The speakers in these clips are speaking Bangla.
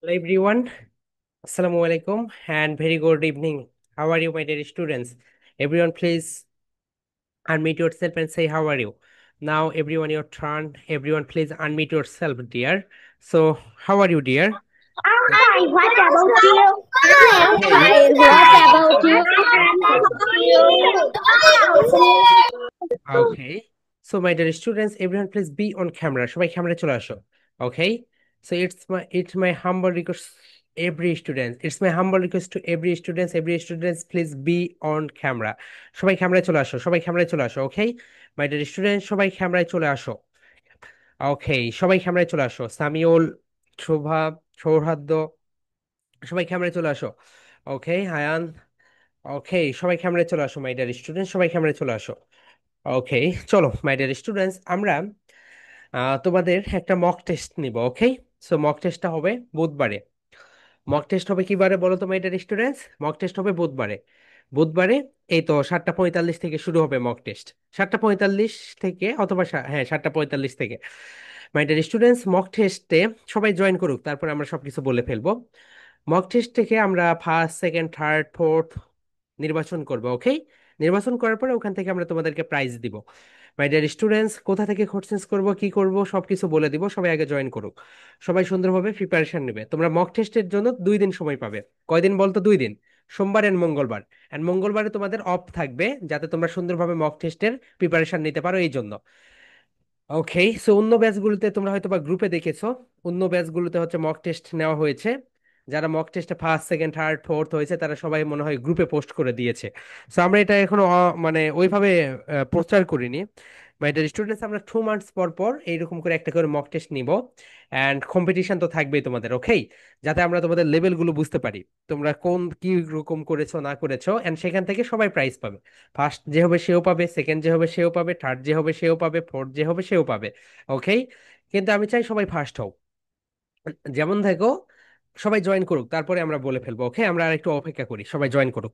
Hello everyone, Assalamu alaikum and very good evening. How are you, my dear students? Everyone, please unmute yourself and say how are you. Now, everyone, your turn. Everyone, please unmute yourself, dear. So, how are you, dear? I'm fine. What about you? I'm Okay, fine. so What my dear about you? students, I'm okay. So, my dear students, everyone, please be on camera. সবাই ক্যামেরা চলে আসো. Okay. So, it's my humble request every student. It's my humble request to every students. Every students, please be on camera. সবাই ক্যামেরায় চলে আসো. সবাই ক্যামেরায় চলে আসো. Okay. My dear students, সবাই ক্যামেরায় চলে আসো. Okay. সবাই ক্যামেরায় চলে আসো. সামিউল, শোভা, সৌহার্দ্য, সবাই ক্যামেরায় চলে আসো. ওকে, হায়ান। ওকে, সবাই ক্যামেরায় চলে আসো, মাই ডিয়ার স্টুডেন্ট, সবাই ক্যামেরায় চলে আসো। ওকে, চলো মাই ডিয়ার স্টুডেন্টস, আমরা তোমাদের একটা মক টেস্ট নিব। ওকে, সো মক টেস্টটা হবে বুধবারে। মক টেস্ট হবে কি বারে বলো তো মাই ডিয়ার স্টুডেন্টস? মক টেস্ট হবে বুধবারে। বুধবারে এই তো 7:45 থেকে শুরু হবে মক টেস্ট। 7:45 থেকে অথবা হ্যাঁ 7:45 থেকে। মাই ডিয়ার স্টুডেন্টস, মক টেস্টে সবাই জয়েন করুক, তারপর আমরা সবকিছু বলে ফেলবো। মক টেস্ট থেকে আমরা ফার্স্ট, সেকেন্ড, থার্ড, ফোর্থ নির্বাচন করব। ওকে, নির্বাচন করার পরে ওখান থেকে আমরা তোমাদেরকে প্রাইজ দিব। মাই ডিয়ার স্টুডেন্টস, কোথা থেকে কোশ্চেন্স করব, কি করব, সবকিছু বলে দিব। সবাই আগে জয়েন করুক, সবাই সুন্দরভাবে প্রিপারেশন নেবে। তোমরা মক টেস্টের জন্য 2 দিন সময় পাবে। কয়দিন বলতো? 2 দিন, সোমবার এন্ড মঙ্গলবার। এন্ড মঙ্গলবারে তোমাদের অফ থাকবে, যাতে তোমরা সুন্দরভাবে মক টেস্টের প্রিপারেশন নিতে পারো এই জন্য। ওকে, সো অন্য ব্যাচগুলোতে তোমরা হয়তো বা গ্রুপে দেখেছো, অন্য ব্যাচগুলোতে হচ্ছে মক টেস্ট নেওয়া হয়েছে। যারা মক টেস্টে ফার্স্ট, সেকেন্ড, থার্ড, ফোর্থ হয়েছে তারা সবাই মনে হয় গ্রুপে পোস্ট করে দিয়েছে। সো আমরা এটা এখনো মানে ওইভাবে প্রচার করিনি। বাট স্টুডেন্টস, আমরা 2 মান্থস পর পর এইরকম করে একটা করে মক টেস্ট নিব। অ্যান্ড কম্পিটিশন তো থাকবেই তোমাদের। ওকে, যাতে আমরা তোমাদের লেভেলগুলো বুঝতে পারি, তোমরা কোন কি রকম করেছো না করেছো, অ্যান্ড সেখান থেকে সবাই প্রাইজ পাবে। ফার্স্ট যে হবে সেও পাবে, সেকেন্ড যে হবে সেও পাবে, থার্ড যে হবে সেও পাবে, ফোর্থ যে হবে সেও পাবে। ওকে, কিন্তু আমি চাই সবাই ফার্স্ট হও। যেমন দেখো, সবাই জয়েন করুক, তারপরে আমরা বলে ফেলবো। ওকে, আমরা আর একটু অপেক্ষা করি, সবাই জয়েন করুক।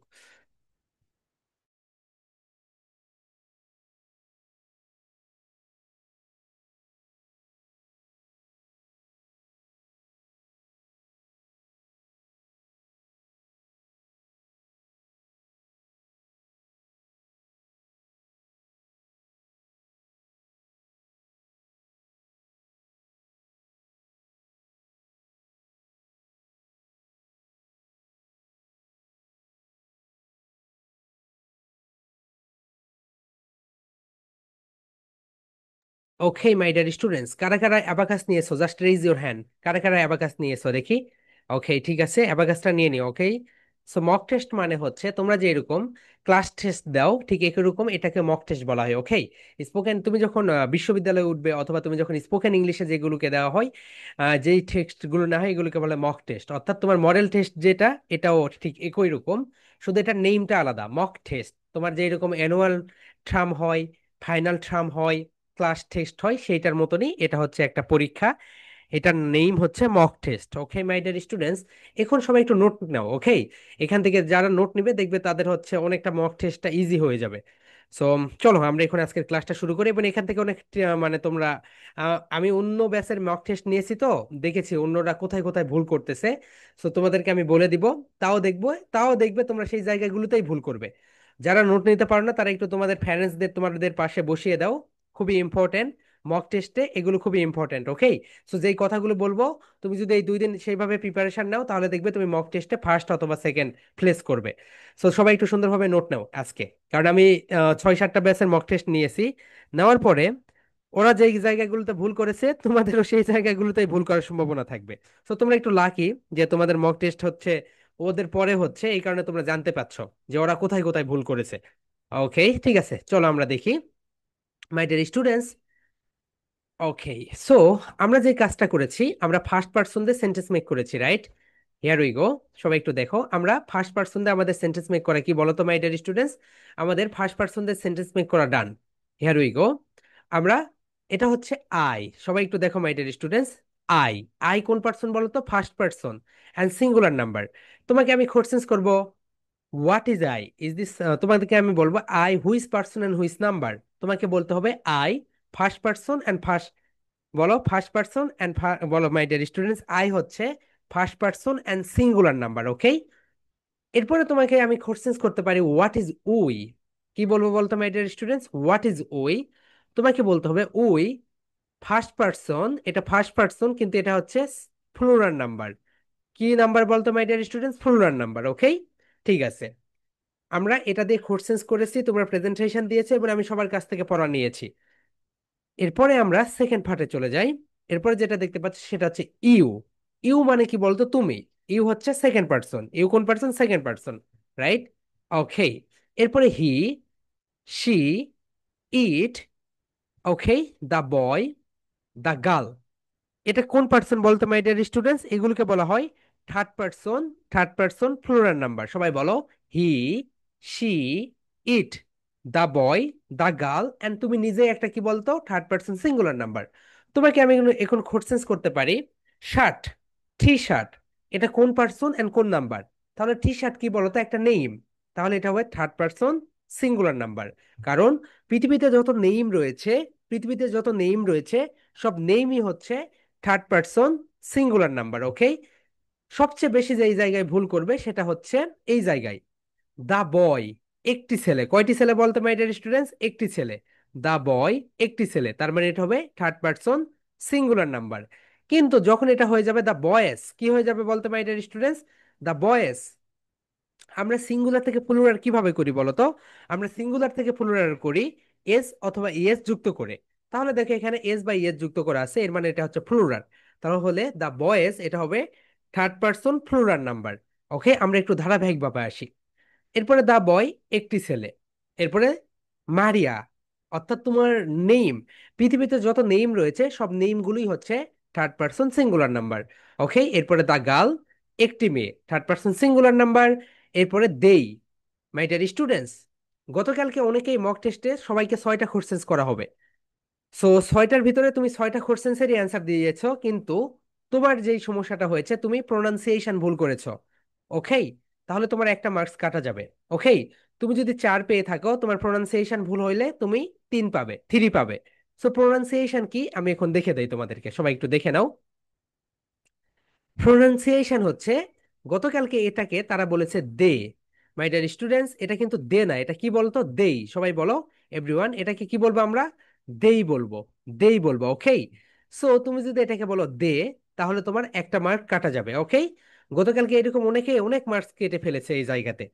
ওকে মাই ডিয়ার স্টুডেন্টস, কারা কারা অ্যাবাকাস নিয়েছো? Just raise your hand. কারা কারা অ্যাবাকাস নিয়েছো দেখি। ওকে, ঠিক আছে, অ্যাবাকাসটা নিয়ে নিও। ওকে, সো মক টেস্ট মানে হচ্ছে তোমরা যে এরকম ক্লাস টেস্ট দাও, ঠিক এরকম এটাকে মক টেস্ট বলা হয়। ওকে, স্পোকেন তুমি যখন বিশ্ববিদ্যালয়ে উঠবে, অথবা তুমি যখন স্পোকেন ইংলিশে যেগুলোকে দেওয়া হয়, যেই টেক্সটগুলো না হয়, এগুলোকে বলে মক টেস্ট। অর্থাৎ তোমার মডেল টেস্ট যেটা, এটাও ঠিক একই রকম, শুধু এটার নেমটা আলাদা। মক টেস্ট তোমার যে এরকম অ্যানুয়াল ট্রাম হয়, ফাইনাল ট্রাম হয়, ক্লাস টেস্ট হয়, সেইটার মতনই এটা হচ্ছে একটা পরীক্ষা। এটার নেম হচ্ছে মক টেস্ট। ওকে মাই ডিয়ার স্টুডেন্টস, এখন সবাই একটু নোট নাও। ওকে, এখান থেকে যারা নোট নিবে দেখবে তাদের হচ্ছে অনেকটা মক টেস্টটা ইজি হয়ে যাবে। সো চলো আমরা এখন আজকের ক্লাসটা শুরু করি, এবং এখান থেকে অনেক মানে তোমরা আমি অন্য ব্যাচের মক টেস্ট নিয়েছি, তো দেখেছি অন্যরা কোথায় কোথায় ভুল করতেছে। সো তোমাদেরকে আমি বলে দিব, তাও দেখবো, তাও দেখবে তোমরা সেই জায়গাগুলোতেই ভুল করবে। যারা নোট নিতে পারো না তারা একটু তোমাদের প্যারেন্টসদের তোমাদের পাশে বসিয়ে দাও। খুবই ইম্পর্টেন্ট, মক টেস্টে এগুলো খুবই ইম্পর্টেন্ট। ওকে, সো যেই কথাগুলো বলবো, তুমি যদি এই 2 দিন সেইভাবে প্রিপারেশন নাও, তাহলে দেখবে তুমি মক টেস্টে ফার্স্ট অথবা সেকেন্ড প্লেস করবে। সো সবাই একটু সুন্দরভাবে নোট নাও আজকে, কারণ আমি 6-7টা ব্যাচের মক টেস্ট নিয়েছি। নেওয়ার পরে ওরা যেই জায়গাগুলোতে ভুল করেছে, তোমাদেরও সেই জায়গাগুলোতেই ভুল করার সম্ভাবনা থাকবে। সো তোমরা একটু লাকি যে তোমাদের মক টেস্ট হচ্ছে ওদের পরে হচ্ছে, এই কারণে তোমরা জানতে পারছো যে ওরা কোথায় কোথায় ভুল করেছে। ওকে, ঠিক আছে, চলো আমরা দেখি। মাই ডিয়ার স্টুডেন্টস, ওকে, সো আমরা যে কাজটা করেছি, আমরা ফার্স্ট পার্সন দিয়ে সেন্টেন্স মেক করেছি, রাইট? Here we go. সবাই একটু দেখো, আমরা ফার্স্ট পার্সন দিয়ে আমাদের সেন্টেন্স মেক করা কি বলো তো মাই ডিয়ার স্টুডেন্টস? আমাদের ফার্স্ট পার্সন দিয়ে সেন্টেন্স মেক করা ডান। Here we go. আমরা, এটা হচ্ছে আই। সবাই একটু দেখো my dear students, I. I কোন পার্সন বলো তো? First person and singular number. তোমাকে আমি কোশ্চেন্স করব, what is I? Is this, তোমাদেরকে আমি বলবো I whose person and whose number. তোমাকে বলতে হবে I first person and first, বলো ফার্স্ট পার্সন অ্যান্ড, বলো মাই ডিয়ার স্টুডেন্টস, আই হচ্ছে first person and singular number. Okay, এরপরে তোমাকে আমি কোশ্চেন করতে পারি হোয়াট ইজ উই। কি বলবো বলতো my dear students, what is we. তোমাকে বলতে হবে উই ফার্স্ট পার্সন, এটা ফার্স্ট পার্সন কিন্তু এটা হচ্ছে প্লুরাল নাম্বার। কি নাম্বার বলতো my dear students, plural number. Okay, ঠিক আছে, আমরা এটা দিয়ে কোশ্চেন করেছি, তোমরা প্রেজেন্টেশন দিয়েছে এবং আমি সবার কাছ থেকে পড়া নিয়েছি। এরপরে আমরা সেকেন্ড পার্টে চলে যাই। এরপরে যেটা দেখতে পাচ্ছি সেটা হচ্ছে ইউ। ইউ মানে কি বলতো তুমি, ইউ হচ্ছে সেকেন্ড পার্সন, ইউ কোন person, second person, right? Okay, এরপরে he, she, it, okay, the boy, the girl. এটা কোন পার্সন বলতো মাই ডিয়ার স্টুডেন্টস, এগুলোকে বলা হয় third person, third person plural number. সবাই বলো, he, she, it, the boy, the girl, and তুমি নিজে একটা কি বলতো থার্ড পার্সন সিঙ্গুলার নাম্বার। তোমাকে আমি এখন কোশ্চেন করতে পারি, শার্ট, টি শার্ট, এটা কোন পার্সন এন্ড কোন নাম্বার? তাহলে টি শার্ট কি বলতো, একটা নেম, তাহলে এটা হবে থার্ড পার্সন সিঙ্গুলার নাম্বার। কারণ পৃথিবীতে যত নেম রয়েছে, পৃথিবীতে যত নেম রয়েছে সব নেমই হচ্ছে থার্ড পার্সন সিঙ্গুলার নাম্বার। ওকে, সবচেয়ে বেশি যে এই জায়গায় ভুল করবে সেটা হচ্ছে এই জায়গায়, দা বয়, একটি ছেলে। কয়টি ছেলে বলতে মাই ডিয়ার স্টুডেন্টস, একটি ছেলে। দা বয়, একটি ছেলে, তার মানে এটা হবে থার্ড পার্সন সিঙ্গুলার নাম্বার। কিন্তু যখন এটা হয়ে যাবে দা বয়েস, কি হয়ে যাবে বলতে মাই ডিয়ার স্টুডেন্টস, দা বয়েস। আমরা সিঙ্গুলার থেকে প্লুরাল কিভাবে করি বলতো, আমরা সিঙ্গুলার থেকে প্লুরাল করি এস অথবা ইএস যুক্ত করে। তাহলে দেখো এখানে এস বা ইএস যুক্ত করা আছে, এর মানে এটা হচ্ছে প্লুরাল। তাহলে দা বয়েজ এটা হবে থার্ড পার্সন প্লুরাল নাম্বার। ওকে, আমরা একটু ধারাবাহিকভাবে আসি। এরপরে দা বয়, একটি ছেলে। এরপরে মারিয়া, অর্থাৎ তোমার নেম, পৃথিবীতে যত নেম রয়েছে সব নেমগুলোই হচ্ছে third person singular number. Okay, এরপরে দা গার্ল, একটি মেয়ে, থার্ড পার্সন সিঙ্গুলার নাম্বার। এরপরে দেই, মাই ডিয়ার স্টুডেন্টস, গতকালকে অনেকেই মক টেস্টে সবাইকে 6টা কোশ্চেন করা হবে। সো 6টার ভিতরে তুমি 6টা কোশ্চেন্সেরই অ্যান্সার দিয়েছো, কিন্তু তোমার যেই সমস্যাটা হয়েছে তুমি প্রোনাউন্সিয়েশন ভুল করেছো। ওকে, তাহলে তোমার একটা মার্কস কাটা যাবে। ওকে, তুমি যদি 4 পেয়ে থাকো, তোমার প্রোনাউন্সিয়েশন ভুল হইলে তুমি 3 পাবে, 3 পাবে। সো প্রোনাউন্সিয়েশন কি আমি এখন দেখে দেই তোমাদেরকে, সবাই একটু দেখে নাও। প্রোনাউন্সিয়েশন হচ্ছে, গতকালকে এটাকে তারা বলেছে দে, মাই ডিয়ার স্টুডেন্টস, এটা কিন্তু দে না, এটা কি বলতো, দেই। সবাই বলো, এভরিওয়ান, এটাকে কি বলবো আমরা, দেই বলবো, দেই বলবো। ওকে, সো তুমি যদি এটাকে বলো দে, তাহলে তোমার একটা মার্ক কাটা যাবে। ওকে, গতকালকে এরকম অনেকে অনেক মার্কস কেটে ফেলেছে এই জায়গাতে।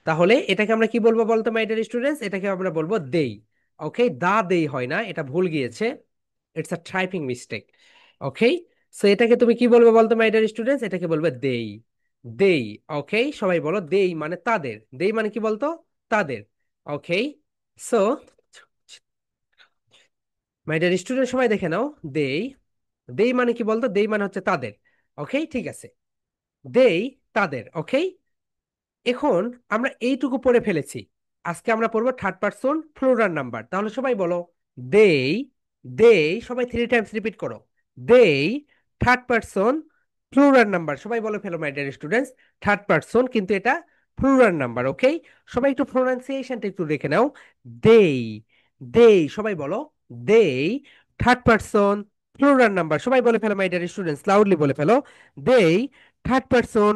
তাহলে এটাকে আমরা কি বলবো বলতো মাই ডিয়ার স্টুডেন্টস, এটাকে আমরা বলবো দেই। ওকে, দা দেই হয় না, এটা ভুল গিয়েছে, it's a typing mistake. Okay, so এটাকে তুমি কি বলবে বলতো মাই ডিয়ার স্টুডেন্টস, এটাকে বলবে দেই, দেই। ওকে, সবাই বলো, দেই মানে তাদের, দেই মানে কি বলতো, তাদের। ওকে, সো মাই ডিয়ার স্টুডেন্ট সবাই দেখে নাও, দেই, দেই মানে কি বলতো, দেই মানে হচ্ছে তাদের। ওকে, ঠিক আছে, দেই, তাদের। ওকে, এখন আমরা এইটুকু পড়ে ফেলেছি, আজকে আমরা পড়বো থার্ড পার্সন প্লুরাল নাম্বার। তাহলে সবাই বলো, দেই, দেই, সবাই 3 টাইমস রিপিট করো, দেই, থার্ড পার্সন প্লুরাল নাম্বার। সবাই বলে ফেলো my dear students, third person কিন্তু এটা প্লুরাল নাম্বার। ওকে, সবাই একটু প্রোনাউন্সিয়েশনটা একটু দেখে নাও, দেই, দেই, সবাই বলো, দেই, থার্ড পার্সন প্লুরাল নাম্বার। সবাই বলে ফেলো মাই ডিয়ার স্টুডেন্টস, লাউডলি বলে ফেলো, দেই, থার্ড পার্সন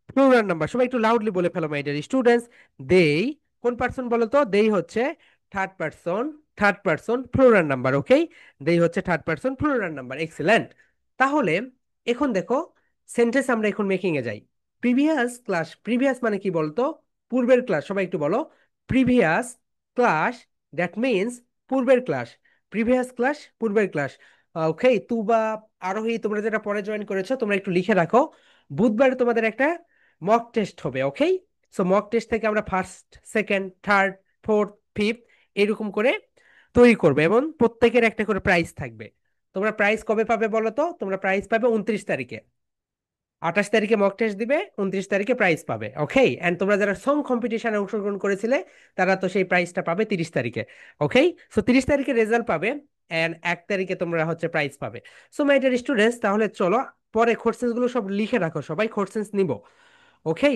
প্লুরাল নাম্বার। সবাই একটু লাউডলি বলে ফেলো মাই ডিয়ার স্টুডেন্টস, দেই কোন পার্সন বলো তো, দেই হচ্ছে third person, third person plural number. Okay, they হচ্ছে third person plural number, excellent. তাহলে এখন দেখো সেন্টেন্স আমরা এখন মেকিং এ যাই। প্রিভিয়াস ক্লাস, প্রিভিয়াস মানে কি বলতো, পূর্বের ক্লাস। সবাই একটু বলো, প্রিভিয়াস ক্লাস, দ্যাট মিন্স পূর্বের ক্লাস, প্রিভিয়াস ক্লাস পূর্বের ক্লাস। ওকে, তুবা, আরোহী, তোমরা যেটা পরে জয়েন করেছো তোমরা একটু লিখে রাখো, বুধবারে তোমাদের একটা মক টেস্ট হবে। ওকে, সো মক টেস্ট থেকে আমরা first, second, third, fourth, fifth এরকম করে তৈরি করবে এবং প্রত্যেকের একটা করে প্রাইজ থাকবে। তোমরা প্রাইজ কবে পাবে বলো তো, তোমরা প্রাইজ পাবে 29 তারিখে। 28 তারিখে মক টেস্ট দিবে, 29 তারিখে প্রাইজ পাবে। ওকে, এন্ড তোমরা যারা সং কম্পিটিশনে অংশগ্রহণ করেছিলে তারা তো সেই প্রাইজটা পাবে 30 তারিখে। ওকে, সো 30 তারিখে রেজাল্ট পাবে, এন্ড 1 তারিখে তোমরা হচ্ছে প্রাইজ পাবে। সো মাই ডিয়ার স্টুডেন্টস, তাহলে চলো পরে কোশ্চেন্স গুলো সব লিখে রাখো, সবাই কোশ্চেন্স নিব। ওকে,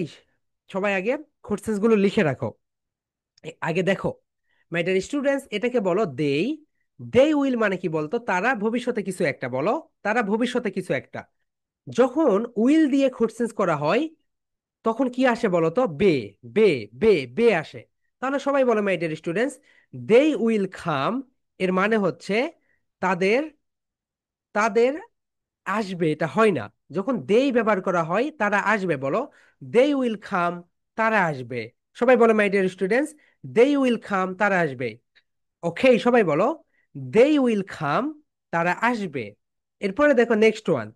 সবাই আগে কোশ্চেন্স গুলো লিখে রাখো। আগে দেখো মাই ডিয়ার স্টুডেন্টস, এটাকে বলো দেই, দে উইল মানে কি বলতো, তারা ভবিষ্যতে কিছু একটা, বলো তারা ভবিষ্যতে কিছু একটা। যখন উইল দিয়ে কোশ্চেন্স করা হয় তখন কি আসে বলো তো? বে, বে, বে, বে আসে। তাহলে সবাই বলো my dear students, they will come এর মানে হচ্ছে তাদের, তাদের আসবে, এটা হয় না। যখন দেই ব্যবহার করা হয় তারা আসবে, বলো দে উইল কাম, তারা আসবে। সবাই বলো my dear students, they will come, তারা আসবে। ওকে, সবাই বলো দে উইল কাম, তারা আসবে। এরপরে দেখো next one,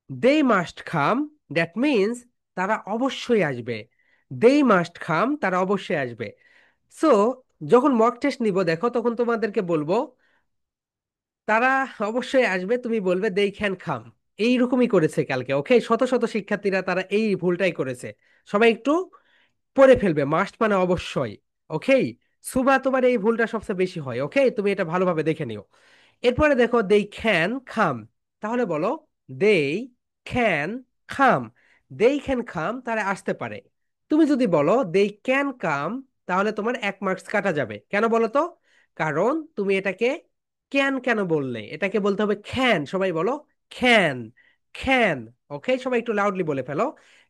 they must come, that means তারা অবশ্যই আসবে। দে মাস্ট কাম, তারা অবশ্যই আসবে। সো যখন মক টেস্ট নিব দেখো, তখন তোমাদেরকে বলবো তারা অবশ্যই আসবে, তুমি বলবে দে ক্যান কাম। এইরকমই করেছে কালকে, ওকে, শত শত শিক্ষার্থীরা তারা এই ভুলটাই করেছে। সবাই একটু পড়ে ফেলবে, মাস্ট মানে অবশ্যই। ওকে, সুবা তোমার এই ভুলটা সবচেয়ে বেশি হয়, ওকে, তুমি এটা ভালোভাবে দেখে নিও। এরপরে দেখো দে ক্যান খাম, তাহলে বলো দে ক্যান খাম, দে ক্যান খাম, তারা আসতে পারে। তুমি যদি বলো দে ক্যান কাম, তাহলে তোমার 1 মার্কস কাটা যাবে। কেন বলো তো? কারণ তুমি এটাকে ক্যান কেন বললে, এটাকে বলতে হবে খ্যান। সবাই বলো খ্যান, খ্যান। ওকে, সবাই একটু লাউডলি বলে ফেলো,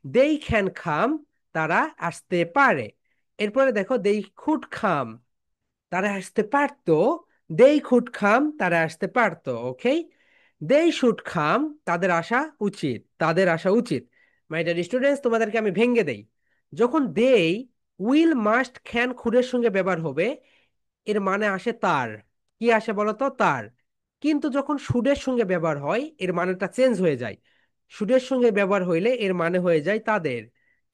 দে ক্যান খাম, তারা আসতে পারে। এরপরে দেখো দে কুড খাম, তারা আসতে পারতো। দেই কুড খাম, তারা আসতে পারতো। ওকে, দেই শুড খাম, তাদের আসা উচিত, তাদের আসা উচিত। মাই ডিয়ার স্টুডেন্টস, তোমাদেরকে আমি ভেঙে দেই। যখন দেই, উইল, মাস্ট, ক্যান, খুডের সঙ্গে ব্যবহার হবে, এর মানে আসে তার। কি আসে বলতো? তার। কিন্তু যখন শুডের সঙ্গে ব্যবহার হয় এর মানেটা চেঞ্জ হয়ে যায়। শুডের সঙ্গে ব্যবহার হইলে এর মানে হয়ে যায় তাদের।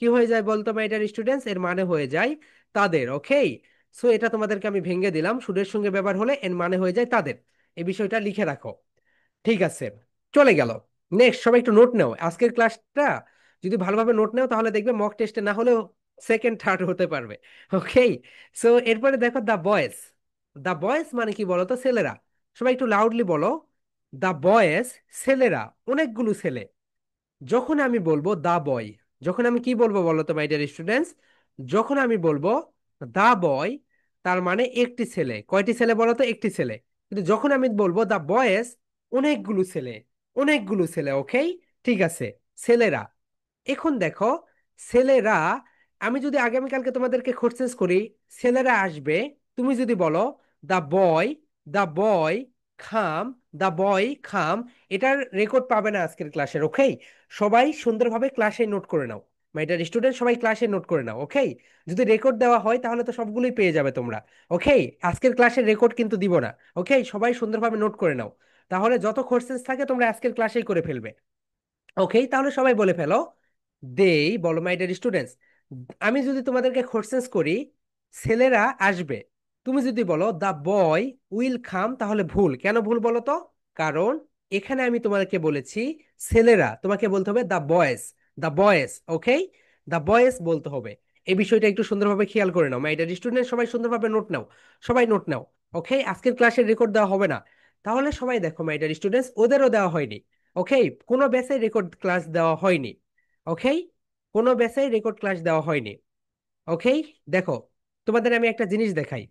কি হয়ে যায় বলতো মাই ডিয়ার স্টুডেন্টস? এর মানে হয়ে যায় তাদের। ওকে, সো এটা তোমাদেরকে আমি ভেঙে দিলাম, শুডের সঙ্গে ব্যবহার হলে এর মানে হয়ে যায় তাদের। এই বিষয়টা লিখে রাখো। ঠিক আছে, চলে গেল। নেক্সট, সবাই একটু নোট নাও আজকের ক্লাসটা। যদি ভালোভাবে নোট নাও তাহলে দেখবে মক টেস্টে না হলেও সেকেন্ড থার্ড হতে পারবে। ওকে, সো এরপরে দেখো দ্য বয়েজ। দ্য বয়েজ মানে কি বলো তো? ছেলেরা। সবাই একটু লাউডলি বলো, দ্য বয়েজ, ছেলেরা, অনেকগুলো ছেলে। যখন আমি বলবো দা বয়, যখন আমি কি বলবো বলো তো মাই ডিয়ার স্টুডেন্টস? যখন আমি বলবো দা বয়, তার মানে একটি ছেলে। কয়টি ছেলে বলো তো? একটি ছেলে। কিন্তু যখন আমি বলবো দা বয়েজ, অনেকগুলো ছেলে, অনেকগুলো ছেলে। ওকে, ঠিক আছে, ছেলেরা। এখন দেখো, ছেলেরা, আমি যদি আগামীকালকে তোমাদেরকে কোশ্চেন করি ছেলেরা আসবে, তুমি যদি বলো দা বয়, দা বয় খাম, দা বয় খাম, এটার রেকর্ড পাবে না আজকের ক্লাসের। ওকে, সবাই সুন্দরভাবে ক্লাসে নোট করে নাও। মাই ডিয়ার স্টুডেন্ট, সবাই ক্লাসে নোট করে নাও। ওকে, যদি রেকর্ড দেওয়া হয় তাহলে তো সবগুলোই পেয়ে যাবে তোমরা। ওকে, আজকের ক্লাসের রেকর্ড কিন্তু দিব না। ওকে, সবাই সুন্দরভাবে নোট করে নাও, তাহলে যত কোশ্চেন থাকে তোমরা আজকের ক্লাসেই করে ফেলবে। ওকে, তাহলে সবাই বলে ফেলো, দেই, বলো মাই ডিয়ার স্টুডেন্টস, আমি যদি তোমাদেরকে কোশ্চেন করি ছেলেরা আসবে, তুমি যদি বলো দা বয় উইল কাম, তাহলে ভুল। কেন ভুল বলো তো? কারণ এখানে আমি তোমাদেরকে বলেছি ছেলেরা, তোমাকে বলতে হবে দা বয়েজ, দা বয়েজ। ওকে, দা বয়েজ বলতে হবে। এই বিষয়টা একটু সুন্দরভাবে খেয়াল করে নাও মাই ডিয়ার স্টুডেন্ট, সবাই সুন্দরভাবে নোট নাও, সবাই নোট নাও। ওকে, আজকের ক্লাসের রেকর্ড দেওয়া হবে না। তাহলে সবাই দেখো মাই ডিয়ার স্টুডেন্টস, ওদেরও দেওয়া হয়নি। ওকে, কোনো ব্যাচে রেকর্ড ক্লাস দেওয়া হয়নি। ওকে, কোনো ব্যাচে রেকর্ড ক্লাস দেওয়া হয়নি। ওকে, দেখো, তোমাদের আমি একটা জিনিস দেখাই।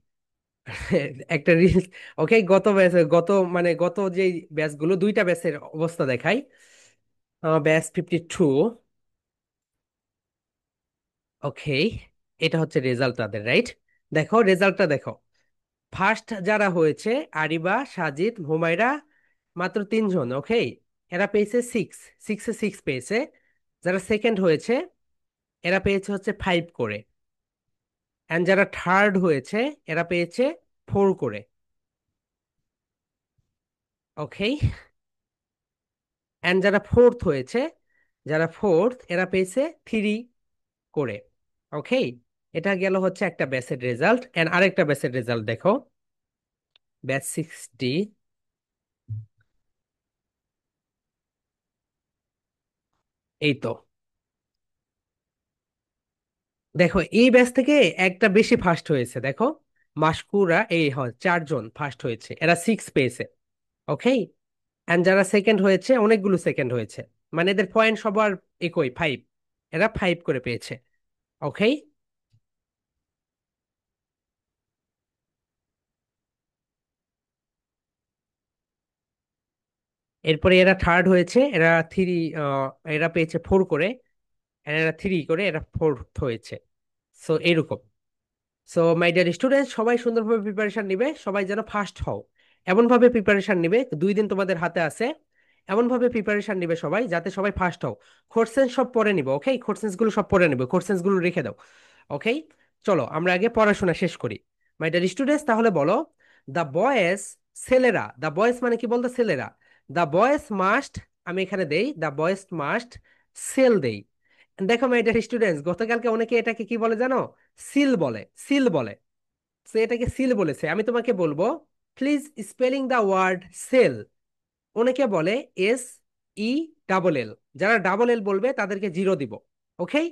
একটা রিলস। ওকে, গত ব্যাচে, গত মানে গত যে ব্যাচগুলো, দুইটা ব্যাচের অবস্থা দেখাই। ব্যাচ 52। ওকে, এটা হচ্ছে রেজাল্ট তাদের, রাইট? দেখো রেজাল্টটা দেখো। ফার্স্ট যারা হয়েছে, আরিবা, সাজিদ, হুমায়রা, মাত্র 3 জন। ওকে, এরা পেয়েছে 6, 6-এ 6 পেয়েছে। যারা সেকেন্ড হয়েছে এরা পেয়েছে হচ্ছে 5 করে। অ্যান্ড যারা থার্ড হয়েছে এরা পেয়েছে 4 করে। ওকে, অ্যান্ড যারা ফোর্থ হয়েছে, যারা ফোর্থ এরা পেয়েছে 3 করে। ওকে, এটা গেল হচ্ছে একটা ব্যাচের রেজাল্ট। অ্যান্ড আরেকটা ব্যাচের রেজাল্ট দেখো, ব্যাচ 60। এই তো, দেখো এই ব্যাচ থেকে একটা বেশি ফার্স্ট হয়েছে। দেখো, মাসকুরা, এই হয় 4 জন ফার্স্ট হয়েছে, এরা 6 পেয়েছে। ওকে, অ্যান্ড যারা সেকেন্ড হয়েছে, অনেকগুলো সেকেন্ড হয়েছে, মানে এদের পয়েন্ট সবার একই, 5। এরা 5 করে পেয়েছে। ওকে, এরপরে এরা থার্ড হয়েছে, এরা থ্রি, এরা পেয়েছে 4 করে, and এরা 3 করে, এরা ফোর্থ হয়েছে। সো এইরকম। সো মাই ডিয়ার স্টুডেন্ট, সবাই সুন্দরভাবে প্রিপারেশন নিবে, সবাই যেন ফার্স্ট হও। এমন ভাবে প্রিপারেশন নিবে, 2 দিন তোমাদের হাতে আছে, এমন ভাবে প্রিপারেশন নিবে সবাই যাতে সবাই ফার্স্ট হও। কোশ্চেন সব পড়ে নিবে, ওকে? কোশ্চেন্স গুলো সব পড়ে নিবে, কোশ্চেন্স গুলো রেখে দাও। ওকে, চলো আমরা আগে পড়াশোনা শেষ করি। মাই ডিয়ার স্টুডেন্টস, তাহলে বলো, দ্য বয়েজ, ছেলেরা, দ্য বয়েজ মানে কি বলতো? ছেলেরা। দ্য বয়েজ মাস্ট, আমি এখানে দেই দ্য বয়েজ মাস্ট সেল দেই। দেখো মাই ডিয়ার স্টুডেন্টস, গতকালকে অনেকে এটাকে কি বলে জানো? সিল বলে, সিল বলে। সে এটাকে সিল বলেছে, আমি তোমাকে বলবো, please spelling the word sell. অনেকে বলে SE, যারা ডাবল এল বলবে তাদেরকে 0 দিব। ওকে,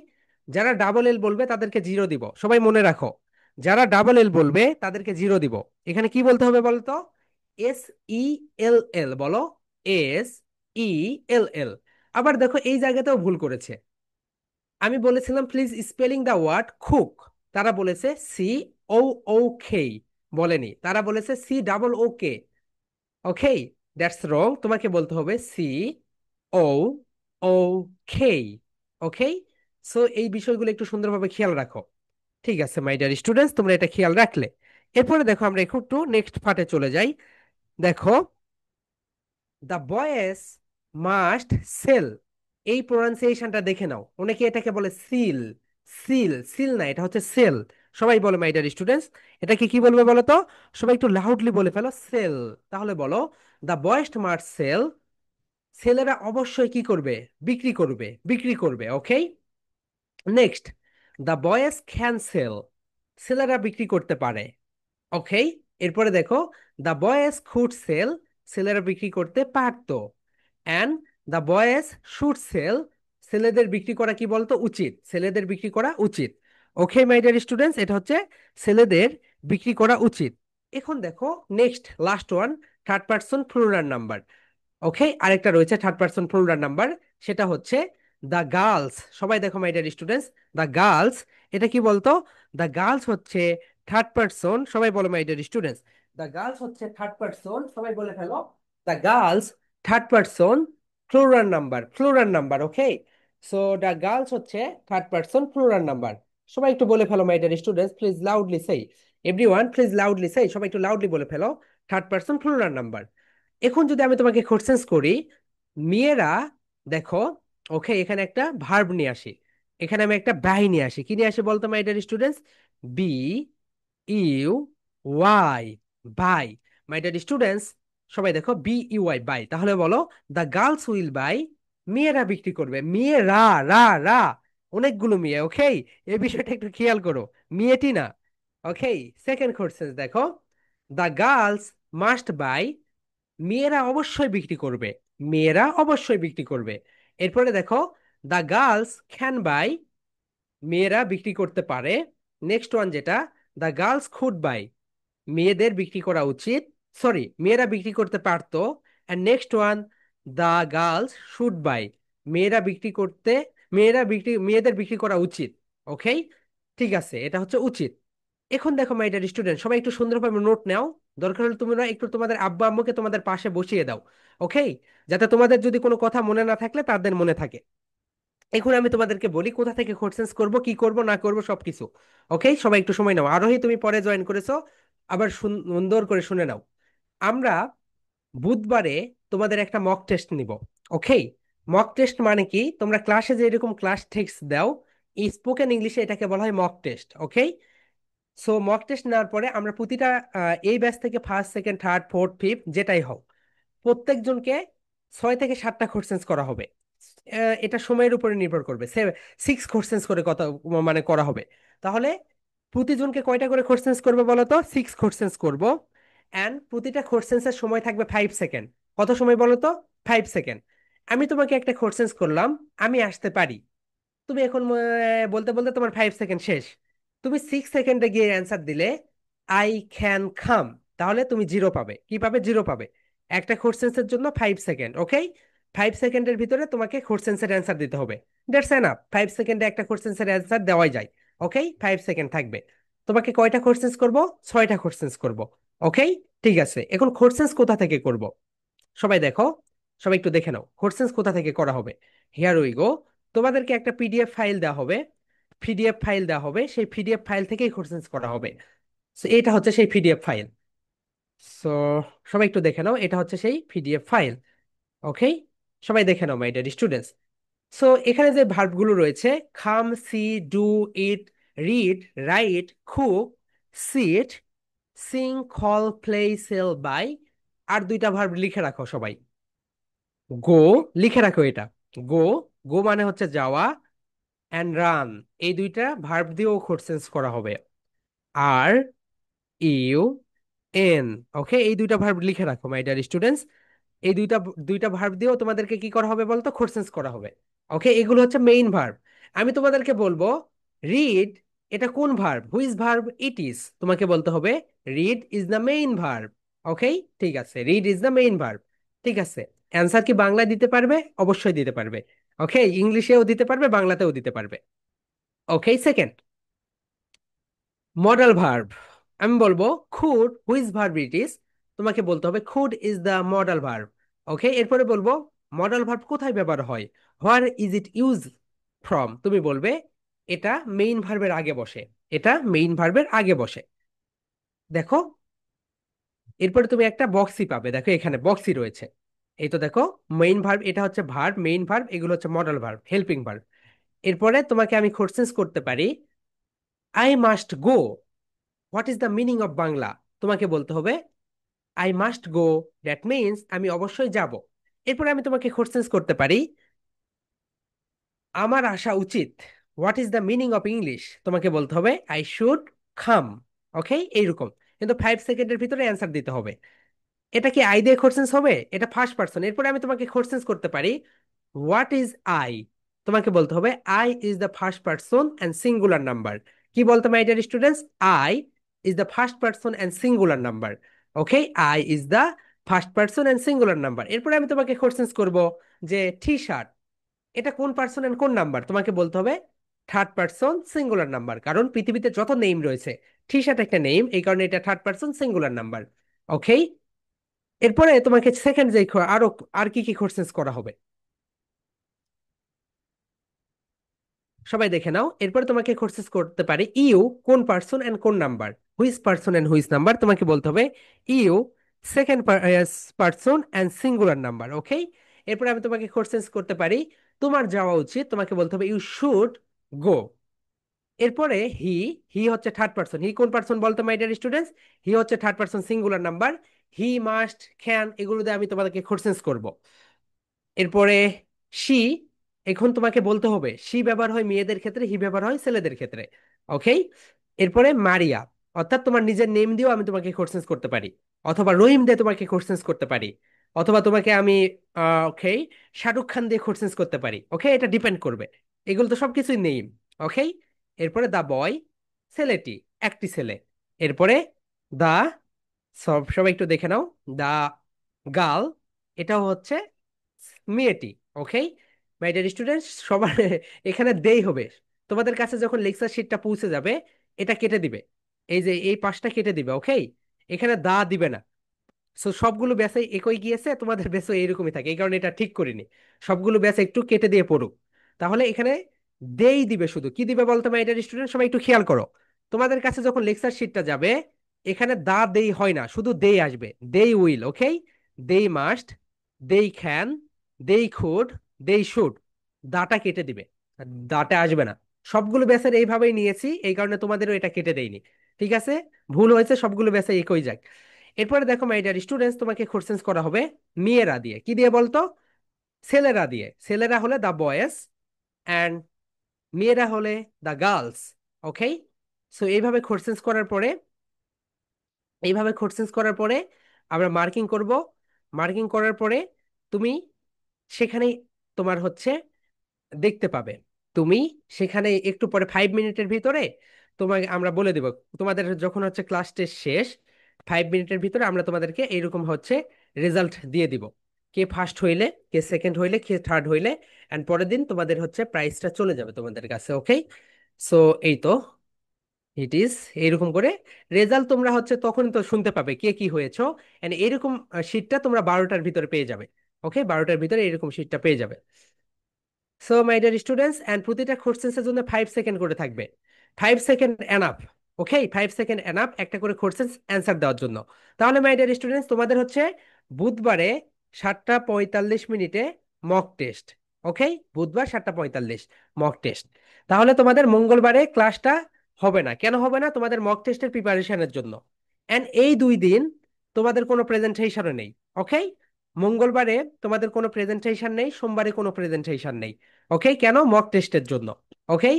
যারা ডাবল এল বলবে তাদেরকে 0 দিব, সবাই মনে রাখো। যারা ডাবল এল বলবে তাদেরকে 0 দিব। এখানে কি বলতে হবে বলতো? SELL বলো, SELL। আবার দেখো এই জায়গাতেও ভুল করেছে। আমি বলেছিলাম please spelling the word cook, তারা বলেছে COOK, বলেনি, তারা বলেছে COOK। ওকে, দ্যাটস রং, তোমাকে বলতে হবে COOK। ওকে, সো এই বিষয়গুলো একটু সুন্দরভাবে খেয়াল রাখো। ঠিক আছে মাই ডিয়ার স্টুডেন্টস, তোমরা এটা খেয়াল রাখলে। এরপরে দেখো আমরা একটু নেক্সট পার্টে চলে যাই। দেখো, দ্য বয়েজ মাস্ট সেল, এই প্রোনাউন্সিয়েশনটা দেখে নাও, অনেকে এটাকে বলে সিল। সিল, সিল না, এটা হচ্ছে সেল। সবাই বলো মাই ডিয়ার স্টুডেন্টস, এটাকে কি বলবে বলো তো? সবাই একটু লাউডলি বলে ফেলো, সেল। তাহলে বলো, দ্য বয়েজ মাস্ট সেল, ছেলেরা অবশ্যই কি করবে? বিক্রি করবে, বিক্রি করবে। Okay, next, the boys can sell, ছেলেরা বিক্রি করতে পারে। ওকে, এরপরে দেখো, দ্য বয়েজ কুড সেল, ছেলেরা বিক্রি করতে পারতো। And the boys should sell, ছেলেদের বিক্রি করা কি বলতো? উচিত, ছেলেদের বিক্রি করা উচিত। ওকে মাই ডিয়ার স্টুডেন্টস, এটা হচ্ছে ছেলেদের বিক্রি করা উচিত। এখন দেখো next last one, third person plural number. Okay, আরেকটা রয়েছে থার্ড পার্সন প্লুরাল নাম্বার, সেটা হচ্ছে দ্য গার্লস। সবাই দেখো my dear students, the girls, এটা কি বলতো? দ্য গার্লস হচ্ছে থার্ড পার্সন, সবাই বলো my dear students, the girls হচ্ছে থার্ড পার্সন, সবাই বলে ফেলো, the girls third person plural number, plural number. Okay, so the girls হচ্ছে থার্ড পার্সন প্লুরাল নাম্বার। সবাই একটু বলে ফেলো my dear students, please loudly say, everyone please loudly say, সবাই একটু লাউডলি বলে ফেলো, থার্ড পার্সন প্লুরাল নাম্বার। এখন যদি আমি তোমাকে কোশ্চেন্স করি, মেয়েরা, দেখো, ওকে, এখানে একটা ভার্ব নিয়ে আসি, এখানে আমি একটা বাই নিয়ে আসি, কি নিয়ে আসি বলতো my dear students? BUY, buy. My dear students, সবাই দেখো BUY, বাই। তাহলে বলো, দ্য গার্লস উইল বাই, মেয়েরা বিক্রি করবে, মেয়েরা, রা রা, অনেকগুলো মেয়ে। ওকে, এই বিষয়টা একটু খেয়াল করো, মেয়েটি না। ওকে, সেকেন্ড কোশ্চেন দেখো, দ্য গার্লস মাস্ট বাই, মেয়েরা অবশ্যই বিক্রি করবে, মেয়েরা অবশ্যই বিক্রি করবে। এরপরে দেখো, দ্য গার্লস ক্যান বাই, মেয়েরা বিক্রি করতে পারে। নেক্সট ওয়ান যেটা, দ্য গার্লস কুড বাই, মেয়েদের বিক্রি করা উচিত, সরি, মেয়েরা বিক্রি করতে পারতো। And next one, the girls should buy, মেয়েরা বিক্রি করতে, মেয়েদের বিক্রি করা উচিত। ওকে, ঠিক আছে, এটা হচ্ছে উচিত। এখন দেখো মাই ডিয়ার স্টুডেন্ট, সবাই একটু সুন্দরভাবে নোট নাও। দরকার হলে তোমরা একটু তোমাদের আব্বু আম্মুকে তোমাদের পাশে বসিয়ে দাও। ওকে, যাতে তোমাদের যদি কোনো কথা মনে না থাকলে তাদের মনে থাকে। এখন আমি তোমাদেরকে বলি কোথা থেকে কোশ্চেন্স করব, কি করব না করব সবকিছু। ওকে, সবাই একটু সময় নাও, আরোহী তুমি পরে জয়েন করেছো, আবার সুন্দর করে শুনে নাও। আমরা বুধবারে তোমাদের একটা মক টেস্ট নিব। ওকে, মক টেস্ট মানে কি? তোমরা ক্লাসে যে এরকম ক্লাস টেক্সট দাও, এই স্পোকেন ইংলিশে এটাকে বলা হয় মক টেস্ট। ওকে, সো মক টেস্ট নেওয়ার পরে আমরা প্রতিটা, এই ব্যাচ থেকে first second third fourth fifth যেটাই হোক, প্রত্যেকজনকে 6 থেকে 7টা কোশ্চেন্স করা হবে। এটা সময়ের উপরে নির্ভর করবে, 6 কোশ্চেন্স করে কত, মানে করা হবে। তাহলে প্রতিজনকে কয়টা করে কোশ্চেন্স করবে বলো তো? 6 কোশ্চেন্স করব। অ্যান্ড প্রতিটা কোশ্চেন্সের সময় থাকবে 5 সেকেন্ড। কত সময় বলো তো? 5 সেকেন্ড। আমি তোমাকে একটা কোশ্চেন্স করলাম, আমি আসতে পারি, তুমি এখন বলতে বলতে তোমার 5 সেকেন্ড শেষ, তুমি 6 সেকেন্ডে গিয়ে অ্যান্সার দিলে, আই ক্যান কাম, তাহলে তুমি 0 পাবে। কি পাবে? 0 পাবে। একটা কোশ্চেন্সের জন্য 5 সেকেন্ড। ওকে, 5 সেকেন্ডের ভিতরে তোমাকে কোশ্চেন্সের অ্যান্সার দিতে হবে। দ্যাটস এনাফ, 5 সেকেন্ডে একটা কোশ্চেন্সের অ্যান্সার দেওয়াই যায়। ওকে, 5 সেকেন্ড থাকবে। তোমাকে কয়টা কোশ্চেন্স করব? 6টা কোশ্চেন্স করব। ওকে, ঠিক আছে, এখন কোশ্চেন্স কোথা থেকে করব? সবাই দেখো, সবাই একটু দেখে নাও কোশ্চেন্স কোথা থেকে করা হবে। Here we go. তোমাদেরকে একটা পিডিএফ ফাইল দেওয়া হবে। পিডিএফ ফাইল দেওয়া হবে, সেই পিডিএফ ফাইল থেকেই কোশ্চেন্স করা হবে। সো এটা হচ্ছে সেই পিডিএফ ফাইল। সো সবাই একটু দেখে নাও, এটা হচ্ছে সেই পিডিএফ ফাইল। ওকে, সবাই দেখে নাও মাই ডিয়ার স্টুডেন্টস। সো এখানে যে ভার্বগুলো রয়েছে, come, see, do, eat, read, write, cook, sit, sing, call, play, sell, buy. আর দুইটা ভার্ব লিখে রাখো সবাই। গো, লিখে রাখো এটা। গো, গো মানে হচ্ছে যাওয়া, অ্যান্ড রান, এই দুইটা ভার্ব দিয়েও কোশ্চেন্স করা হবে। আর, ইউ, এন। ওকে, এই দুইটা ভার্ব লিখে রাখো মাই ডিয়ার স্টুডেন্টস। এই দুইটা দুইটা ভার্ব দিয়েও তোমাদেরকে কি করা হবে বলতো, কোশ্চেন্স করা হবে। ওকে, এগুলো হচ্ছে মেইন ভার্ব। আমি তোমাদেরকে বলবো রিড, এটা কোন verb, which verb it is, তোমাকে বলতে হবে read is the main verb. Okay, ঠিক আছে, read is the main verb. ঠিক আছে, অ্যান্সার কি বাংলায় দিতে পারবে? অবশ্যই দিতে পারবে। ওকে, ইংলিশেও দিতে পারবে, বাংলাতেও দিতে পারবে। Okay, second, modal verb. আমি বলবো could, which verb it is, তোমাকে বলতে হবে could is the modal verb. Okay, এরপরে বলবো মডাল ভার্ব কোথায় ব্যবহার হয়, where is it use from, তুমি বলবে এটা মেইন ভার্বের আগে বসে। এটা মেইন ভার্বের আগে বসে। দেখো, এরপরে তুমি একটা বক্সই পাবে, দেখো এখানে বক্সই রয়েছে। এই তো দেখো, মেইন ভার্ব, এটা হচ্ছে ভার্ব, মেইন ভার্ব, এগুলো হচ্ছে মডাল ভার্ব, হেল্পিং ভার্ব। এরপরে তোমাকে আমি কোশ্চেন্স করতে পারি, I must go, what is the meaning of Bangla, তোমাকে বলতে হবে I must go, that means আমি অবশ্যই যাব। এরপরে আমি তোমাকে কোশ্চেন্স করতে পারি, আমার আসা উচিত, what is the meaning of English, তোমাকে বলতে হবে আই শুড খাম। ওকে, এইরকম। কিন্তু 5 সেকেন্ডের ভিতরে অ্যান্সার দিতে হবে। এটা কি আই দিয়ে কোশ্চেন্স হবে? এটা ফার্স্ট পার্সন। এরপরে আমি তোমাকে কোশ্চেন্স করতে পারি, হোয়াট ইজ আই, তোমাকে বলতে হবে I is the first person and singular number. কি বলতো my dear students, I is the first person and singular number. Okay, I is the first person and singular number. এরপরে আমি তোমাকে কোশ্চেন্স করব যে টি শার্ট, এটা কোন পার্সন এন্ড কোন নাম্বার, তোমাকে বলতে হবে থার্ড পার্সন সিঙ্গুলার নাম্বার, কারণ পৃথিবীতে যত নেম রয়েছে টি শার্ট একটা নেম, এই কারণে এটা third person singular number. Okay, এরপরে তোমাকে সেকেন্ড যে আরো আর কি কি কোশ্চেন্স করা হবে, সবাই দেখে নাও। এরপরে তোমাকে কোশ্চেন্স করতে পারি, ইউ কোন পার্সন এন্ড কোন number, which person and which number, তোমাকে বলতে হবে you second person and singular number. Okay, এরপরে আমি তোমাকে কোশ্চেন্স করতে পারি, তোমার যাওয়া উচিত, তোমাকে বলতে হবে ইউ শুড গো। এরপরে হি, হি হচ্ছে থার্ড পার্সন, হি কোন পার্সন বলতো মাই ডিয়ার স্টুডেন্টস, হি হচ্ছে third person singular number. He, must, can, এগুলো দিয়ে আমি তোমাদেরকে কোশ্চেন্স করব। এরপরে শি, এখন তোমাকে বলতে হবে শি ব্যবহার হয় মেয়েদের ক্ষেত্রে, হি ব্যবহার হয় ছেলেদের ক্ষেত্রে। ওকে, এরপরে মারিয়া, অর্থাৎ তোমার নিজের নেম দিয়েও আমি তোমাকে কোশ্চেন্স করতে পারি, অথবা রহিম দিয়ে তোমাকে কোশ্চেন্স করতে পারি, অথবা তোমাকে আমি ওকে শাহরুখ খান দিয়ে কোশ্চেন্স করতে পারি। ওকে, এটা ডিপেন্ড করবে, এগুলো তো সবকিছুই নেম। ওকে, এরপরে দা বয়, ছেলেটি, একটি ছেলে। এরপরে দা, সবাই একটু দেখে নাও, দা গার্ল, এটাও হচ্ছে মেয়েটি। ওকে, মাই ডিয়ার স্টুডেন্টস, সবার এখানে দেই হবে। তোমাদের কাছে যখন লেকচার শিটটা পৌঁছে যাবে, এটা কেটে দিবে, এই যে এই পাশটা কেটে দিবে। ওকে, এখানে দা দিবে না। সো সবগুলো ব্যাসে একই গিয়েছে, তোমাদের ব্যাসও এইরকমই থাকে, এই কারণে এটা ঠিক করিনি। সবগুলো ব্যাস একটু কেটে দিয়ে পড়ুক। তাহলে এখানে দেই দিবে, শুধু কি দিবে বলতো মাই ডিয়ার স্টুডেন্ট, সবাই একটু খেয়াল করো। তোমাদের কাছে যখন লেকচার শিটটা যাবে, এখানে দা দেই হয় না, শুধু দেই আসবে, দেই উইল, ওকে, দেই মাস্ট, দেই ক্যান, দেই খুড, দেই শুড, দাটা কেটে দিবে, দাটা আসবে না। সবগুলো ব্যাসের এইভাবেই নিয়েছি, এই কারণে তোমাদেরও এটা কেটে দেয়নি। ঠিক আছে, ভুল হয়েছে, সবগুলো ব্যাসে একই যাক। এরপরে দেখো মাই ডিয়ার স্টুডেন্টস, তোমাকে কোশ্চেন্স করা হবে মেয়েরা দিয়ে, কি দিয়ে বলতো, ছেলেরা দিয়ে। ছেলেরা হলে দা বয়েজ অ্যান্ড মেয়েরা হলে দা গার্লস। ওকে, সো এইভাবে কোশ্চেন্স করার পরে আমরা মার্কিং করব। মার্কিং করার পরে তুমি সেখানেই তোমার হচ্ছে দেখতে পাবে, তুমি সেখানে একটু পরে 5 মিনিটের ভিতরে তোমাকে আমরা বলে দেব, তোমাদের যখন হচ্ছে ক্লাস টেস্ট শেষ, 5 মিনিটের ভিতরে আমরা তোমাদেরকে এইরকম হচ্ছে রেজাল্ট দিয়ে দিব, কে ফার্স্ট হইলে, কে সেকেন্ড হইলে, কে থার্ড হইলে, এন্ড পরের দিন তোমাদের হচ্ছে প্রাইসটা চলে যাবে তোমাদের কাছে। ওকে, সো এই তো, ইট ইজ এইরকম করে রেজাল্ট তোমরা হচ্ছে তখন তো শুনতে পাবে কে কি হয়েছো, এন্ড এরকম শিটটা তোমরা 12টার ভিতরে পেয়ে যাবে। ওকে, 12টার ভিতরে এরকম শিটটা পেয়ে যাবে। So my dear students, and প্রতিটা কোশ্চেন্সের জন্য 5 সেকেন্ড করে থাকবে। 5 second enough. Okay, 5 second enough একটা করে কোশ্চেন্স অ্যান্সার দেওয়ার জন্য। তাহলে মাই ডিয়ার স্টুডেন্টস, তোমাদের হচ্ছে বুধবারে 7টা 45 মিনিটে মক টেস্ট। ওকে, বুধবার 7টা 45 মক টেস্ট। তাহলে তোমাদের মঙ্গলবারে ক্লাসটা হবে না। কেন হবে না? তোমাদের মক টেস্টের প্রিপারেশনের জন্য। এন্ড এই 2 দিন তোমাদের কোনো প্রেজেন্টেশনও নেই। ওকে, মঙ্গলবারে তোমাদের কোনো প্রেজেন্টেশন নেই, সোমবারে কোনো প্রেজেন্টেশন নেই। ওকে, কেন? মক টেস্টের জন্য। ওকে,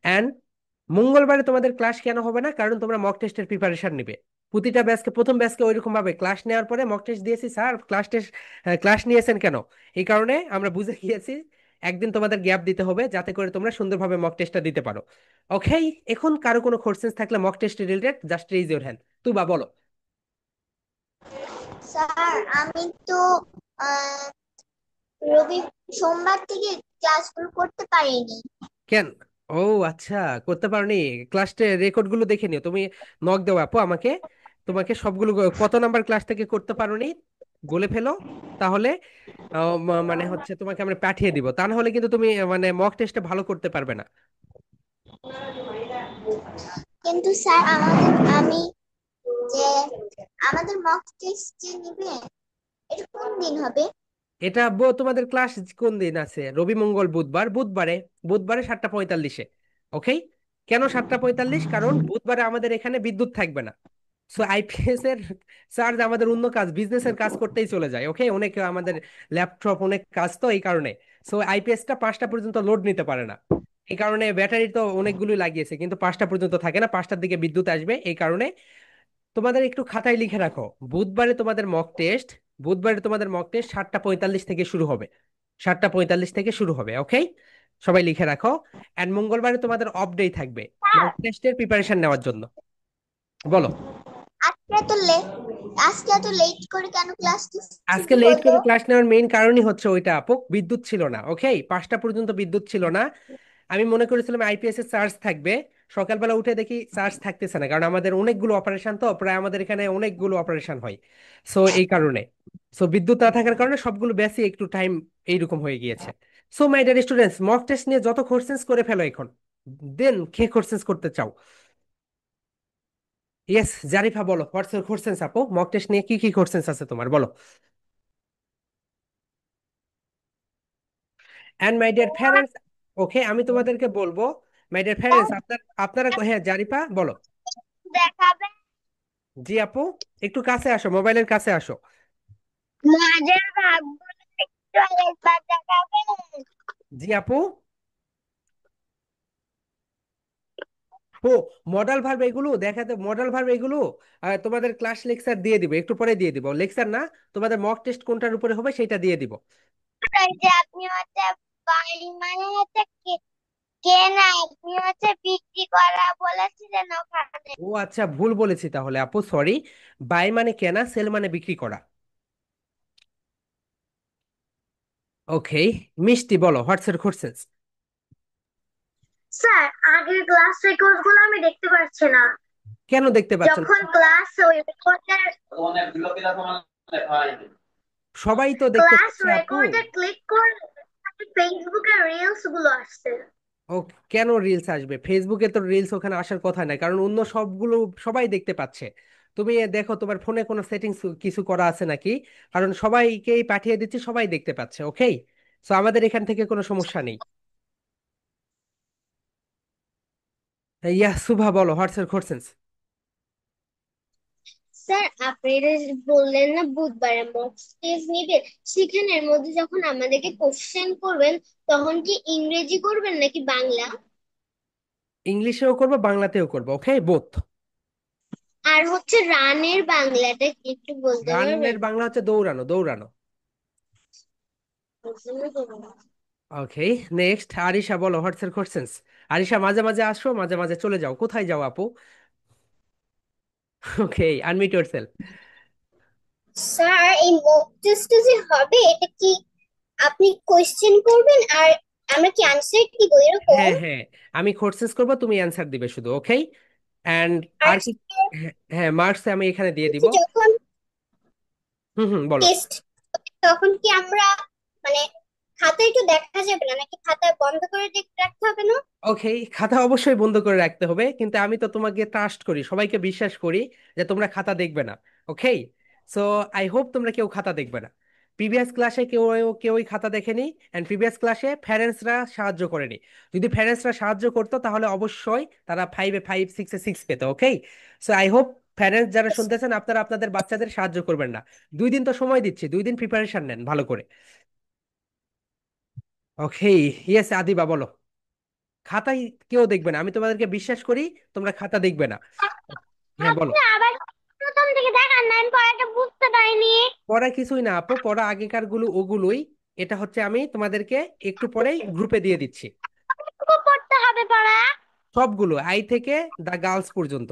অ্যান্ড মঙ্গলবারে তোমাদের ক্লাস কেন হবে না? কারণ তোমরা মক টেস্টের প্রিপারেশন নিবে। প্রতিটা ব্যাচকে, প্রথম ব্যাচকে ওইরকম ভাবে ক্লাস নেওয়ার পরে মক টেস্ট দিয়েছি, স্যার ক্লাস টেস্ট ক্লাস নিয়েছেন কেন? এই কারণে আমরা বুঝে গিয়েছি একদিন তোমাদের গ্যাপ দিতে হবে, যাতে করে তোমরা সুন্দরভাবে মক টেস্টটা দিতে পারো। ওকে, এখন কারো কোনো কোশ্চেন থাকলে mock test related, just raise your hand. তুই বা বলো। স্যার আমি তো আহ, রবি সোমবার থেকে ক্লাসগুলো করতে পারিনি। কেন? ও আচ্ছা, করতে পারোনি। ক্লাসে রেকর্ড গুলো দেখে নিও তুমি। নক দেও আপু আমাকে। তোমাকে সবগুলো কত নাম্বার ক্লাস থেকে করতে পারোনি বলে ফেলো। তাহলে মানে হচ্ছে তোমাকে আমরা পাঠিয়ে দিব, তা না হলে কিন্তু তুমি মানে মক টেস্টে ভালো করতে পারবে না। কিন্তু স্যার আমি যে আমাদের মক টেস্ট যে নিবে এটা কোন দিন হবে? এটা তোমাদের ক্লাস কোন দিন আছে? রবি মঙ্গল বুধবার। বুধবারে 7টা 45-এ। ওকে, কেন 7টা 45? কারণ বুধবারে আমাদের এখানে বিদ্যুৎ থাকবে না। সো আইপিএস এর চার্জ আমাদের অন্য কাজ, বিজনেসের কাজ করতেই চলে যায়। ওকে, অনেক আমাদের ল্যাপটপ অনেক কাজ, তো এই কারণে। সো আইপিএসটা 5টা পর্যন্ত লোড নিতে পারে না। এই কারণে ব্যাটারি তো অনেকগুলো লাগিয়েছে, কিন্তু 5টা পর্যন্ত থাকে না, 5টার দিকে বিদ্যুৎ আসবে। এই কারণে তোমাদের একটু খাতায় লিখে রাখো, বুধবারে তোমাদের মক টেস্ট, বুধবারে তোমাদের মক টেস্ট 7টা 45 থেকে শুরু হবে। 7টা 45 থেকে শুরু হবে। ওকে, সবাই লিখে রাখো। অ্যান্ড মঙ্গলবারে তোমাদের অফ ডে থাকবে স্যার মক টেস্টের প্রিপারেশন নেওয়ার জন্য। বলো। আজকে তো লেট আজকে এত লেট করে কেন ক্লাস আজকে ছুটি লেট করলো? করে ক্লাস নেওয়ার মেইন কারণই হচ্ছে ওইটা আপু, বিদ্যুৎ ছিল না। ওকে, 5টা পর্যন্ত বিদ্যুৎ ছিল না। আমি মনে করেছিলাম আইপিএস এর চার্জ থাকবে। সকালবেলা উঠে দেখি চার্জ থাকতেছে না, কারণ আমাদের অনেকগুলো অপারেশন, তো প্রায় আমাদের এখানে অনেকগুলো অপারেশন হয়। সো এই কারণে, সো বিদ্যুৎ না থাকার কারণে সবগুলো বেশি একটু টাইম এইরকম হয়ে গিয়েছে। So my dear students, mock test নিয়ে যত কোশ্চেন্স করে ফেলো এখন। দেন কে কোশ্চেন্স করতে চাও? ইয়েস, জারিফা বলো, হোয়াটস ইউর কোশ্চেন্স আপু? মক টেস্ট নিয়ে কি কি কোশ্চেন্স আছে তোমার, বলো। অ্যান্ড মাই ডিয়ার প্যারেন্টস, ওকে, আমি তোমাদেরকে বলবো, মাই ডিয়ার প্যারেন্টস, আপনারা হ্যাঁ, জারিফা বলো। দেখাবে জি আপু, একটু কাছে আসো, মোবাইলের কাছে আসো। মজার ভাগগুলো একটু আরেকবার দেখাবে? জি আপু। ও, মডাল ভার্ব এগুলো দেখাতে, মডাল ভার্ব এগুলো তোমাদের ক্লাস লেকচার দিয়ে দিব, একটু পরে দিয়ে দিব। লেকচার না, তোমাদের মক টেস্ট কোনটার উপরে হবে সেটা দিয়ে দিব। এই যে আপনি হচ্ছে বাড়ি মানে হচ্ছে কেনা, আপনি হচ্ছে বিক্রি করা বলেছিলেন ওখানে। ও আচ্ছা, ভুল বলেছি তাহলে আপু, সরি। বাই মানে কেনা, সেল মানে বিক্রি করা। ওকে, মিষ্টি বলো, হোয়াটস এর কোশ্চেন্স? স্যার আগের ক্লাস রেকর্ড গুলো আমি দেখতে পাচ্ছি না। কেন দেখতে পাচ্ছ না? যখন ক্লাস ওই রেকর্ডের সবাই তো দেখতে ক্লাস পাচ্ছে আপু। রেকর্ডে ক্লিক করে ফেসবুকে রিলস গুলো আসছে। ও, কেন রিলস আসবে? ফেসবুকে তো রিলস ওখানে আসার কথা নাই, কারণ অন্য সবগুলো সবাই দেখতে পাচ্ছে। তুমি দেখো তোমার ফোনে কোনো সেটিংস কিছু করা আছে নাকি? কারণ সবাইকেই পাঠিয়ে দিচ্ছি, সবাই দেখতে পাচ্ছে। ওকে, সো আমাদের এখান থেকে কোনো সমস্যা নেই। ইয়া, শুভা বলো, হোয়াটস এর কোশ্চেন্স? স্যার আপনি যে বললেন না বুধবারে মক টেস্ট নিবেন, সেখানের মধ্যে যখন আমাদেরকে কোশ্চেন করবেন তখন কি ইংরেজি করবেন নাকি বাংলা? ইংলিশেও করবো, বাংলাতেও করবো। ওকে, বোথ। আর হচ্ছে রানের বাংলাটা কি একটু বলতে রানের পারবেন? বাংলা হচ্ছে দৌড়ানো, দৌড়ানো। ওকে, নেক্সট আরিশা বলো, হোয়াটস এর কোশ্চেন্স? আরিশা, মাঝে মাঝে আসো, মাঝে মাঝে চলে যাও, কোথায় যাও আপু? ওকে, আনমিউট ইয়োরসেলফ। স্যার এই মক টেস্টে যে হবে এটা কি আপনি কোশ্চেন করবেন আর আমরা কি আনসার দিব এরকম? হ্যাঁ হ্যাঁ, আমি কোর্সেস করবো, তুমি অ্যান্সার দিবে শুধু। ওকে, অ্যান্ড আর আর কি? হ্যাঁ হ্যাঁ, মার্কস আমি এখানে দিয়ে দিব। হচ্ছে যখন হুম হুম, বলো। টেস্ট তখন কি আমরা মানে খাতা একটু দেখা যাবে না, নাকি খাতা বন্ধ করে রাখতে হবে না? ওকে, খাতা অবশ্যই বন্ধ করে রাখতে হবে, কিন্তু আমি তো তোমাকে ট্রাস্ট করি, সবাইকে বিশ্বাস করি যে তোমরা খাতা দেখবে না। ওকে, সো আই হোপ তোমরা কেউ খাতা দেখবে না। প্রিভিয়াস ক্লাসে কেউই খাতা দেখেনি, এন্ড প্রিভিয়াস ক্লাসে প্যারেন্টসরা সাহায্য করেনি। যদি প্যারেন্টসরা সাহায্য করতো তাহলে অবশ্যই তারা 5-এ 5, 6-এ 6 পেতো। ওকে, সো আই হোপ প্যারেন্টস যারা শুনতেছেন আপনারা আপনাদের বাচ্চাদের সাহায্য করবেন না। 2 দিন তো সময় দিচ্ছি, 2 দিন প্রিপারেশন নেন ভালো করে। ওকে, ইয়েস আদিবা বলো। খাতাই কেউ দেখবে না, আমি তোমাদেরকে বিশ্বাস করি, তোমরা খাতা দেখবে না। হ্যাঁ বলো। আপনি আবার প্রথম থেকে দেখান না, আমি পড়াটা বুঝতে পারিনি। পড়া কিছুই না আপু, পড়া আগেকার গুলো ওগুলোই। এটা হচ্ছে আমি তোমাদেরকে একটু পরেই গ্রুপে দিয়ে দিচ্ছি, খুব পড়তে হবে পড়া। সবগুলো আই থেকে দা গার্লস পর্যন্ত।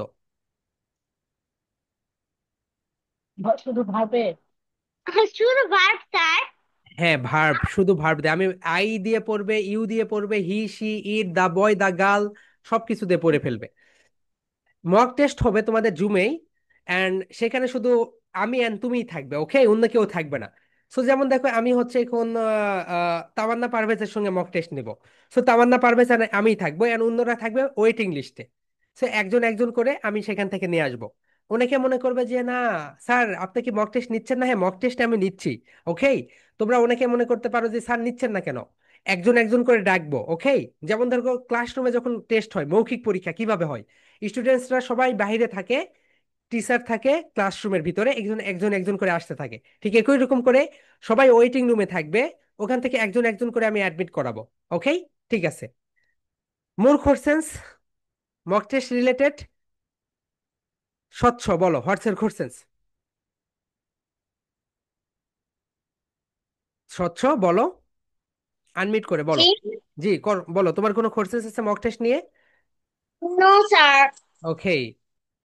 শুধু ভাবে। শুধু ভার্ব স্যার? হ্যাঁ ভার্ব, শুধু ভার্ব দিয়ে আমি আই দিয়ে পড়বে, ইউ দিয়ে পড়বে, হি she it, the boy the girl, সবকিছু দিয়ে পড়ে ফেলবে। মক টেস্ট হবে তোমাদের জুমেই, অ্যান্ড সেখানে শুধু আমি অ্যান্ড তুমিই থাকবে। ওকে, অন্য কেউ থাকবে না। সো যেমন দেখো আমি হচ্ছে এখন তামান্না পারভেজের সঙ্গে মক টেস্ট নিব। সো তামান্না পারভেজ আর আমিই থাকবো, অ্যান্ড অন্যরা থাকবে ওয়েটিং লিস্টে। সো একজন একজন করে আমি সেখান থেকে নিয়ে আসবো। অনেকে মনে করবে যে না স্যার আপনি কি মক টেস্ট নিচ্ছেন না? হ্যাঁ মক টেস্ট আমি নিচ্ছি। ওকে, তোমরা অনেকে মনে করতে পারো যে স্যার নিচ্ছেন না কেন, একজন একজন করে ডাকবো। ওকে, যেমন ধরো ক্লাসরুমে যখন টেস্ট হয়, মৌখিক পরীক্ষা কিভাবে হয়, স্টুডেন্টসরা সবাই বাইরে থাকে, টিচার থাকে ক্লাসরুমের ভিতরে, একজন একজন একজন করে আসতে থাকে, ঠিক একই রকম করে সবাই ওয়েটিং রুমে থাকবে, ওখান থেকে একজন একজন করে আমি অ্যাডমিট করাবো। ওকে, ঠিক আছে। মোর কোশ্চেন্স মক টেস্ট রিলেটেড, স্বচ্ছ বলো, হোয়াটস এর কোশ্চেন্স? স্বচ্ছ বলো, আনমিট করে বলো। জি। জি বলো, তোমার কোনো কোশ্চেন্স আছে মক টেস্ট নিয়ে? No sir. ওকে,